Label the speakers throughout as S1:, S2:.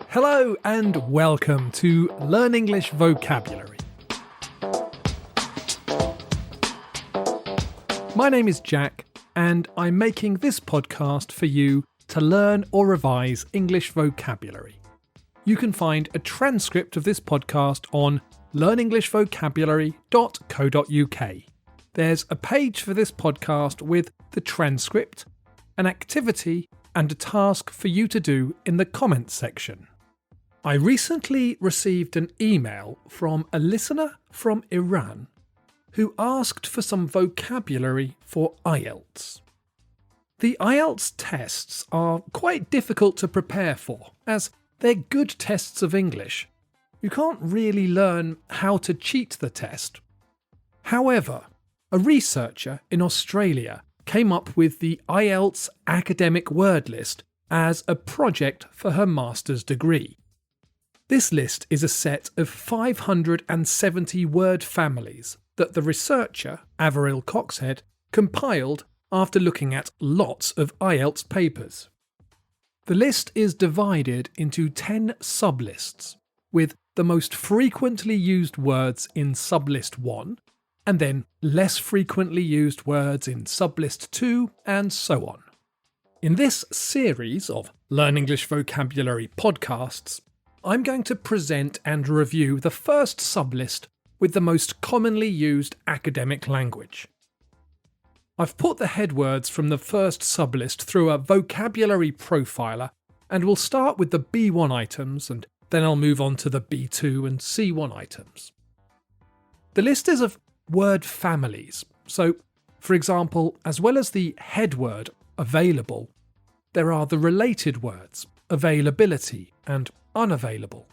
S1: Hello and welcome to Learn English Vocabulary. My name is Jack and I'm making this podcast for you to learn or revise English vocabulary. You can find a transcript of this podcast on learnenglishvocabulary.co.uk. There's a page for this podcast with the transcript, an activity and a task for you to do in the comments section. I recently received an email from a listener from Iran who asked for some vocabulary for IELTS. The IELTS tests are quite difficult to prepare for, as they're good tests of English. You can't really learn how to cheat the test. However, a researcher in Australia came up with the IELTS academic word list as a project for her master's degree. This list is a set of 570 word families that the researcher, Averil Coxhead, compiled after looking at lots of IELTS papers. The list is divided into 10 sublists, with the most frequently used words in sublist 1, and then less frequently used words in sublist 2, and so on. In this series of Learn English Vocabulary podcasts, I'm going to present and review the first sublist with the most commonly used academic language. I've put the headwords from the first sublist through a vocabulary profiler, and we'll start with the B1 items and then I'll move on to the B2 and C1 items. The list is of word families, so, for example, as well as the headword available, there are the related words availability and unavailable.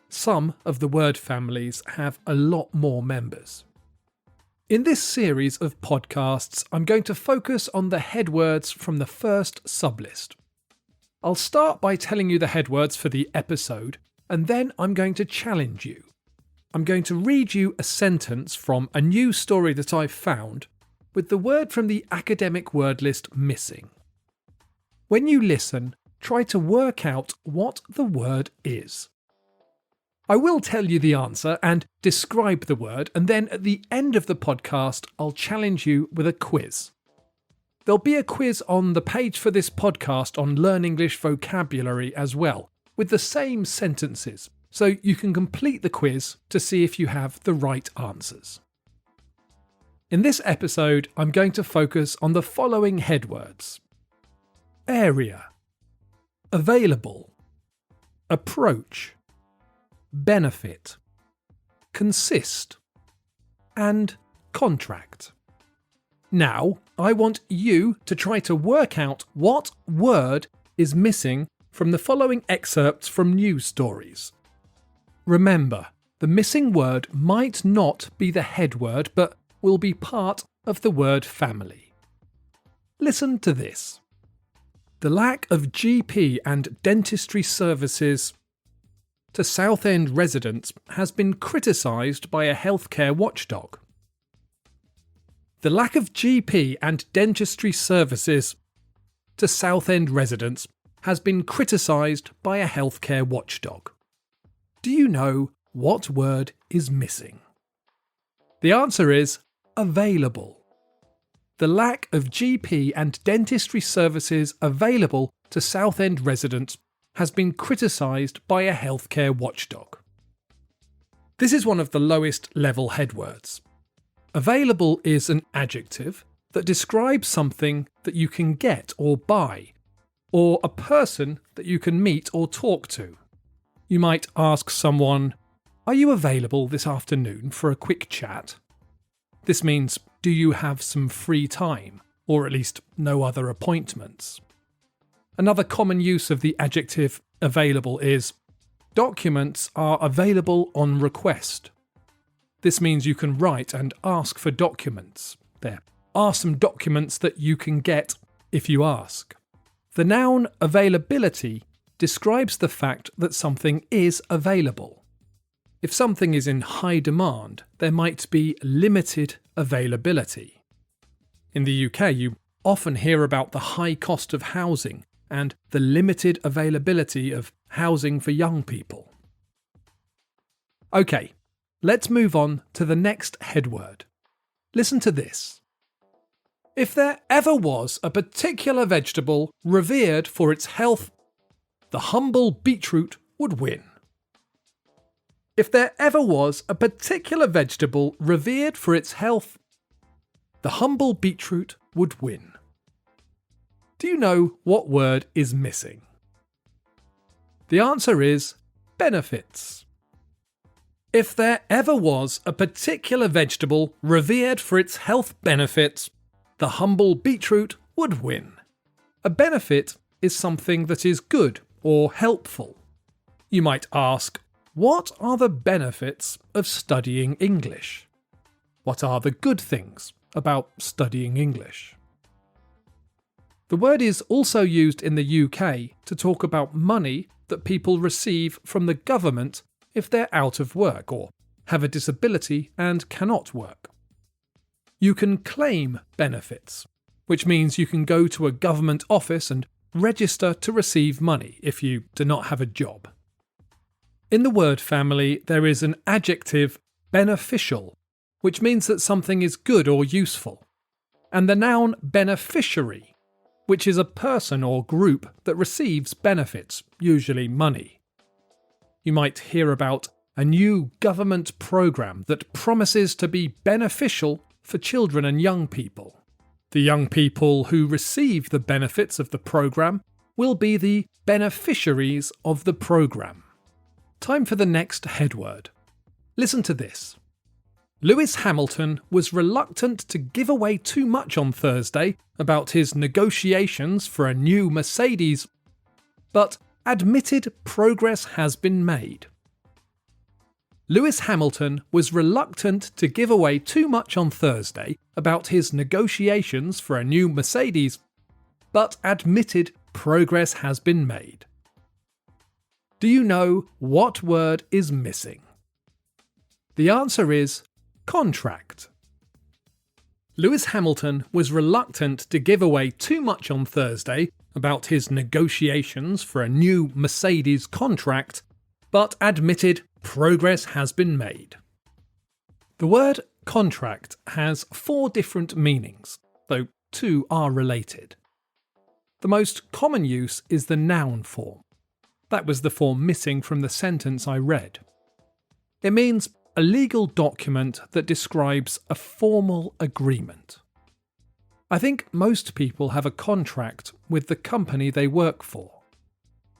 S1: Some of the word families have a lot more members. In this series of podcasts, I'm going to focus on the headwords from the first sublist. I'll start by telling you the headwords for the episode, and then I'm going to challenge you. I'm going to read you a sentence from a news story that I've found, with the word from the academic word list missing. When you listen, try to work out what the word is. I will tell you the answer and describe the word, and then at the end of the podcast, I'll challenge you with a quiz. There'll be a quiz on the page for this podcast on Learn English Vocabulary as well, with the same sentences, so you can complete the quiz to see if you have the right answers. In this episode, I'm going to focus on the following headwords: area, available, approach, benefit, consist, and contract. Now, I want you to try to work out what word is missing from the following excerpts from news stories. Remember, the missing word might not be the headword, but will be part of the word family. Listen to this. The lack of GP and dentistry services to Southend residents has been criticised by a healthcare watchdog. The lack of GP and dentistry services to Southend residents has been criticised by a healthcare watchdog. Do you know what word is missing? The answer is available. The lack of GP and dentistry services available to Southend residents has been criticised by a healthcare watchdog. This is one of the lowest level headwords. Available is an adjective that describes something that you can get or buy, or a person that you can meet or talk to. You might ask someone, "Are you available this afternoon for a quick chat?" This means, do you have some free time, or at least no other appointments? Another common use of the adjective available is, documents are available on request. This means you can write and ask for documents. There are some documents that you can get if you ask. The noun availability describes the fact that something is available. If something is in high demand, there might be limited availability. In the UK, you often hear about the high cost of housing and the limited availability of housing for young people. Okay, let's move on to the next headword. Listen to this. If there ever was a particular vegetable revered for its health, the humble beetroot would win. If there ever was a particular vegetable revered for its health, the humble beetroot would win. Do you know what word is missing? The answer is benefits. If there ever was a particular vegetable revered for its health benefits, the humble beetroot would win. A benefit is something that is good or helpful. You might ask, what are the benefits of studying English? What are the good things about studying English? The word is also used in the UK to talk about money that people receive from the government if they're out of work or have a disability and cannot work. You can claim benefits, which means you can go to a government office and register to receive money if you do not have a job. In the word family, there is an adjective beneficial, which means that something is good or useful, and the noun beneficiary, which is a person or group that receives benefits, usually money. You might hear about a new government program that promises to be beneficial for children and young people. The young people who receive the benefits of the program will be the beneficiaries of the program. Time for the next headword. Listen to this. Lewis Hamilton was reluctant to give away too much on Thursday about his negotiations for a new Mercedes, but admitted progress has been made. Lewis Hamilton was reluctant to give away too much on Thursday about his negotiations for a new Mercedes, but admitted progress has been made. Do you know what word is missing? The answer is contract. Lewis Hamilton was reluctant to give away too much on Thursday about his negotiations for a new Mercedes contract, but admitted progress has been made. The word contract has 4 different meanings, though 2 are related. The most common use is the noun form. That was the form missing from the sentence I read. It means a legal document that describes a formal agreement. I think most people have a contract with the company they work for.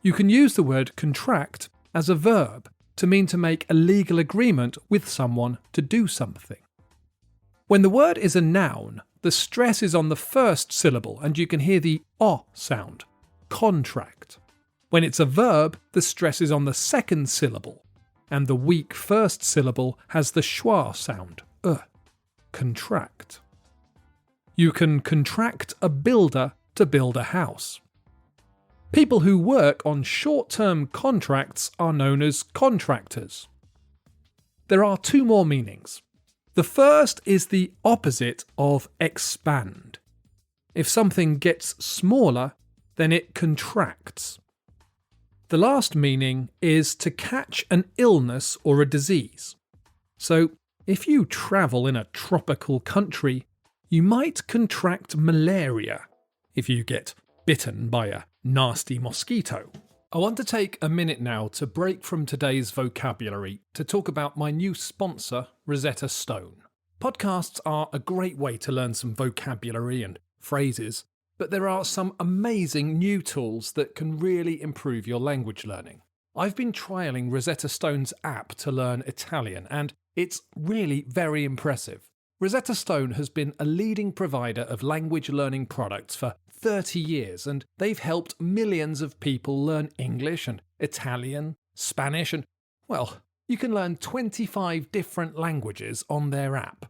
S1: You can use the word contract as a verb to mean to make a legal agreement with someone to do something. When the word is a noun, the stress is on the first syllable and you can hear the O sound, contract. When it's a verb, the stress is on the second syllable, and the weak first syllable has the schwa sound, contract. You can contract a builder to build a house. People who work on short-term contracts are known as contractors. There are 2 more meanings. The first is the opposite of expand. If something gets smaller, then it contracts. The last meaning is to catch an illness or a disease. So, if you travel in a tropical country, you might contract malaria if you get bitten by a nasty mosquito. I want to take a minute now to break from today's vocabulary to talk about my new sponsor, Rosetta Stone. Podcasts are a great way to learn some vocabulary and phrases, but there are some amazing new tools that can really improve your language learning. I've been trialling Rosetta Stone's app to learn Italian, and it's really very impressive. Rosetta Stone has been a leading provider of language learning products for 30 years, and they've helped millions of people learn English and Italian, Spanish, and, well, you can learn 25 different languages on their app.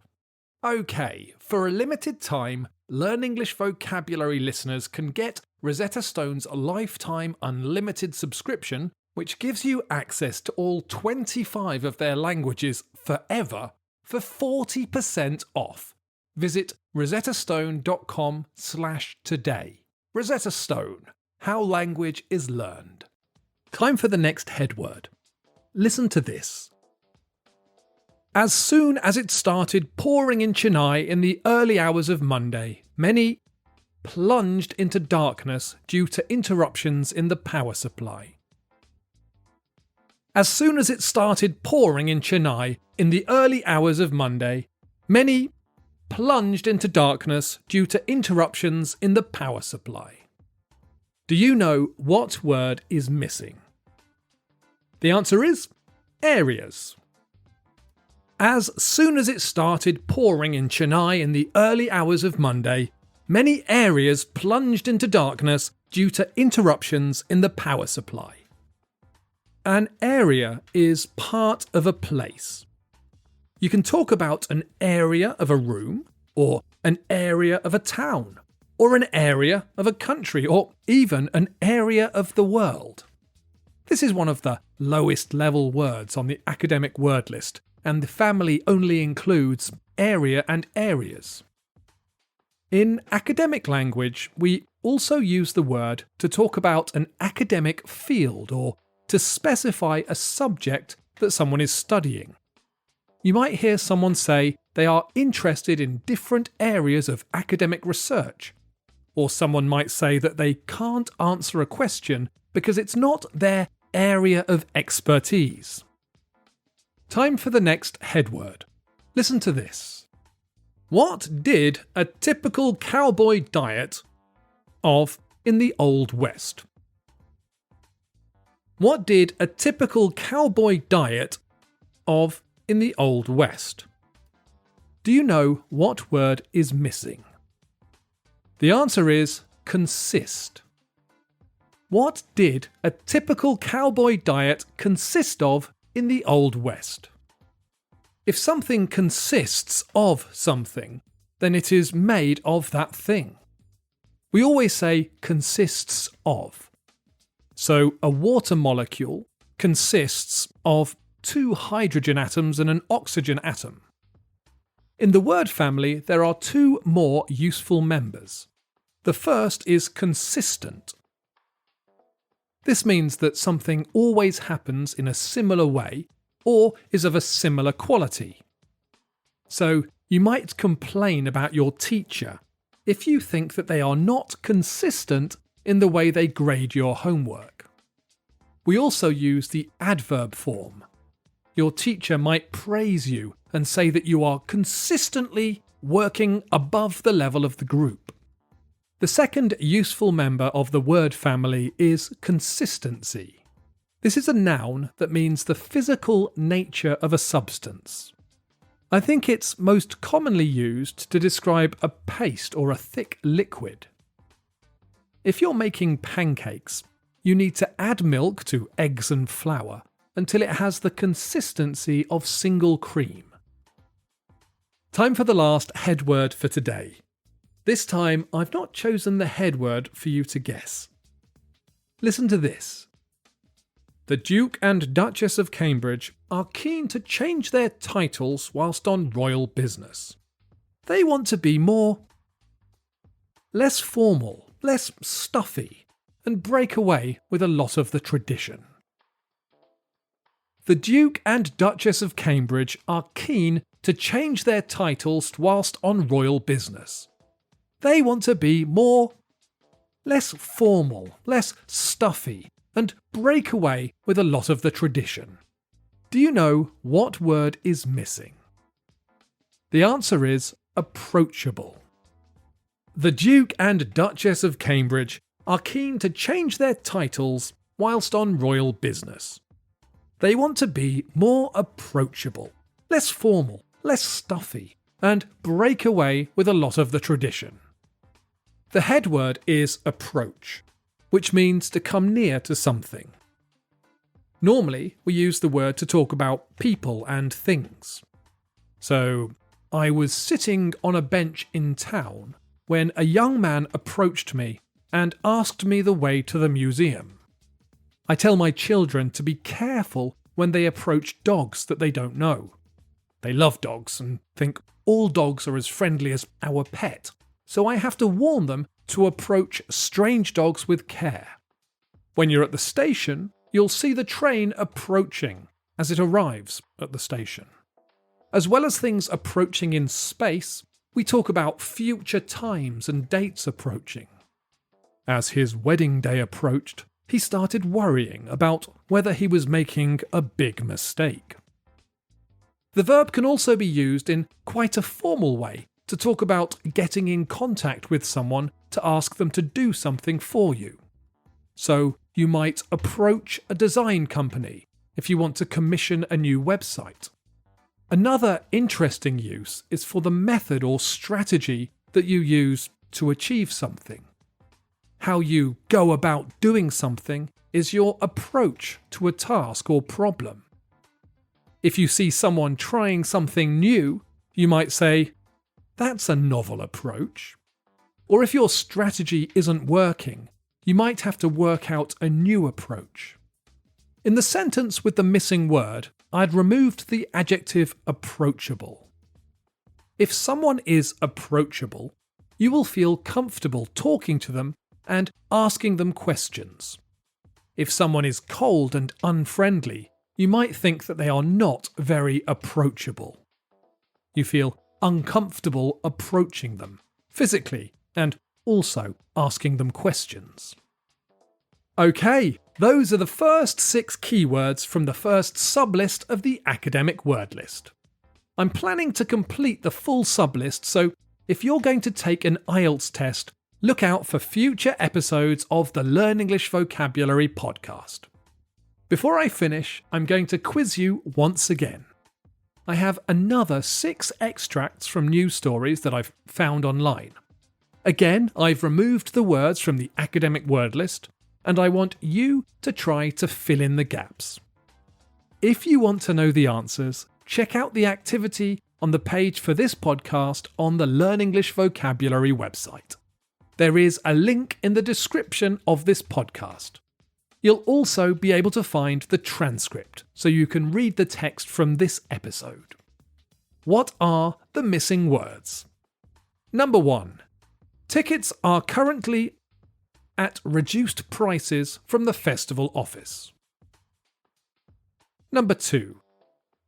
S1: Okay, for a limited time, Learn English Vocabulary listeners can get Rosetta Stone's lifetime unlimited subscription, which gives you access to all 25 of their languages forever for 40% off. Visit rosettastone.com/today. Rosetta Stone, how language is learned. Time for the next head word. Listen to this. As soon as it started pouring in Chennai in the early hours of Monday, many plunged into darkness due to interruptions in the power supply. As soon as it started pouring in Chennai in the early hours of Monday, many plunged into darkness due to interruptions in the power supply. Do you know what word is missing? The answer is areas. As soon as it started pouring in Chennai in the early hours of Monday, many areas plunged into darkness due to interruptions in the power supply. An area is part of a place. You can talk about an area of a room, or an area of a town, or an area of a country, or even an area of the world. This is one of the lowest level words on the academic word list, and the family only includes area and areas. In academic language, we also use the word to talk about an academic field or to specify a subject that someone is studying. You might hear someone say they are interested in different areas of academic research, or someone might say that they can't answer a question because it's not their area of expertise. Time for the next head word. Listen to this. What did a typical cowboy diet of in the Old West? What did a typical cowboy diet of in the Old West? Do you know what word is missing? The answer is consist. What did a typical cowboy diet consist of in the Old West? If something consists of something, then it is made of that thing. We always say consists of. So a water molecule consists of 2 hydrogen atoms and an oxygen atom. In the word family, there are 2 more useful members. The first is consistent. This means that something always happens in a similar way or is of a similar quality. So you might complain about your teacher if you think that they are not consistent in the way they grade your homework. We also use the adverb form. Your teacher might praise you and say that you are consistently working above the level of the group. The second useful member of the word family is consistency. This is a noun that means the physical nature of a substance. I think it's most commonly used to describe a paste or a thick liquid. If you're making pancakes, you need to add milk to eggs and flour until it has the consistency of single cream. Time for the last head word for today. This time, I've not chosen the head word for you to guess. Listen to this. The Duke and Duchess of Cambridge are keen to change their titles whilst on royal business. They want to be less formal, less stuffy, and break away with a lot of the tradition. The Duke and Duchess of Cambridge are keen to change their titles whilst on royal business. They want to be less formal, less stuffy, and break away with a lot of the tradition. Do you know what word is missing? The answer is approachable. The Duke and Duchess of Cambridge are keen to change their titles whilst on royal business. They want to be more approachable, less formal, less stuffy, and break away with a lot of the tradition. The head word is approach, which means to come near to something. Normally, we use the word to talk about people and things. So, I was sitting on a bench in town when a young man approached me and asked me the way to the museum. I tell my children to be careful when they approach dogs that they don't know. They love dogs and think all dogs are as friendly as our pet, so I have to warn them to approach strange dogs with care. When you're at the station, you'll see the train approaching as it arrives at the station. As well as things approaching in space, we talk about future times and dates approaching. As his wedding day approached, he started worrying about whether he was making a big mistake. The verb can also be used in quite a formal way to talk about getting in contact with someone to ask them to do something for you. So you might approach a design company if you want to commission a new website. Another interesting use is for the method or strategy that you use to achieve something. How you go about doing something is your approach to a task or problem. If you see someone trying something new, you might say, "That's a novel approach." Or if your strategy isn't working, you might have to work out a new approach. In the sentence with the missing word, I'd removed the adjective approachable. If someone is approachable, you will feel comfortable talking to them and asking them questions. If someone is cold and unfriendly, you might think that they are not very approachable. You feel uncomfortable approaching them, physically, and also asking them questions. Okay, those are the first 6 keywords from the first sublist of the academic word list. I'm planning to complete the full sublist, so if you're going to take an IELTS test, look out for future episodes of the Learn English Vocabulary podcast. Before I finish, I'm going to quiz you once again. I have another 6 extracts from news stories that I've found online. Again, I've removed the words from the academic word list, and I want you to try to fill in the gaps. If you want to know the answers, check out the activity on the page for this podcast on the Learn English Vocabulary website. There is a link in the description of this podcast. You'll also be able to find the transcript, so you can read the text from this episode. What are the missing words? Number 1. Tickets are currently at reduced prices from the festival office. Number 2.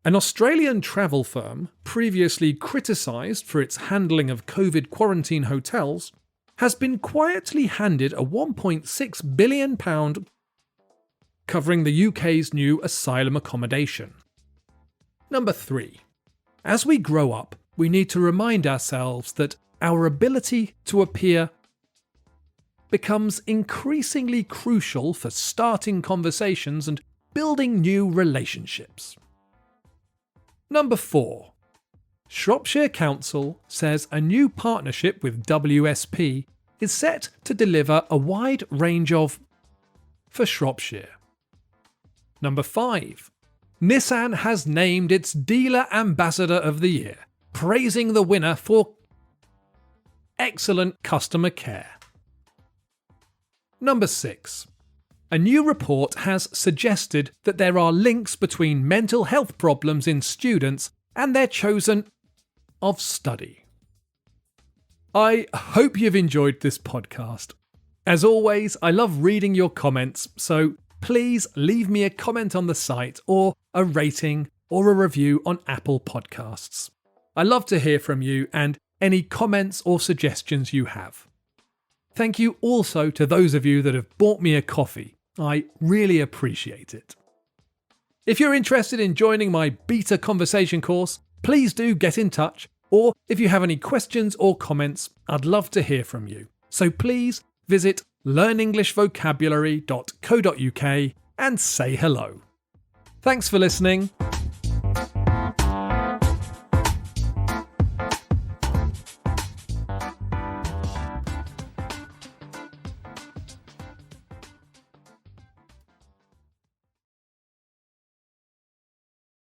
S1: An Australian travel firm, previously criticised for its handling of COVID quarantine hotels, has been quietly handed a £1.6 billion covering the UK's new asylum accommodation. Number 3. As we grow up, we need to remind ourselves that our ability to appear becomes increasingly crucial for starting conversations and building new relationships. Number 4. Shropshire Council says a new partnership with WSP is set to deliver a wide range of for Shropshire. Number 5. Nissan has named its Dealer Ambassador of the Year, praising the winner for excellent customer care. Number 6. A new report has suggested that there are links between mental health problems in students and their chosen of study. I hope you've enjoyed this podcast. As always, I love reading your comments, so please leave me a comment on the site or a rating or a review on Apple Podcasts. I love to hear from you and any comments or suggestions you have. Thank you also to those of you that have bought me a coffee. I really appreciate it. If you're interested in joining my beta conversation course, please do get in touch, or if you have any questions or comments, I'd love to hear from you. So please visit learnenglishvocabulary.co.uk and say hello. Thanks for listening.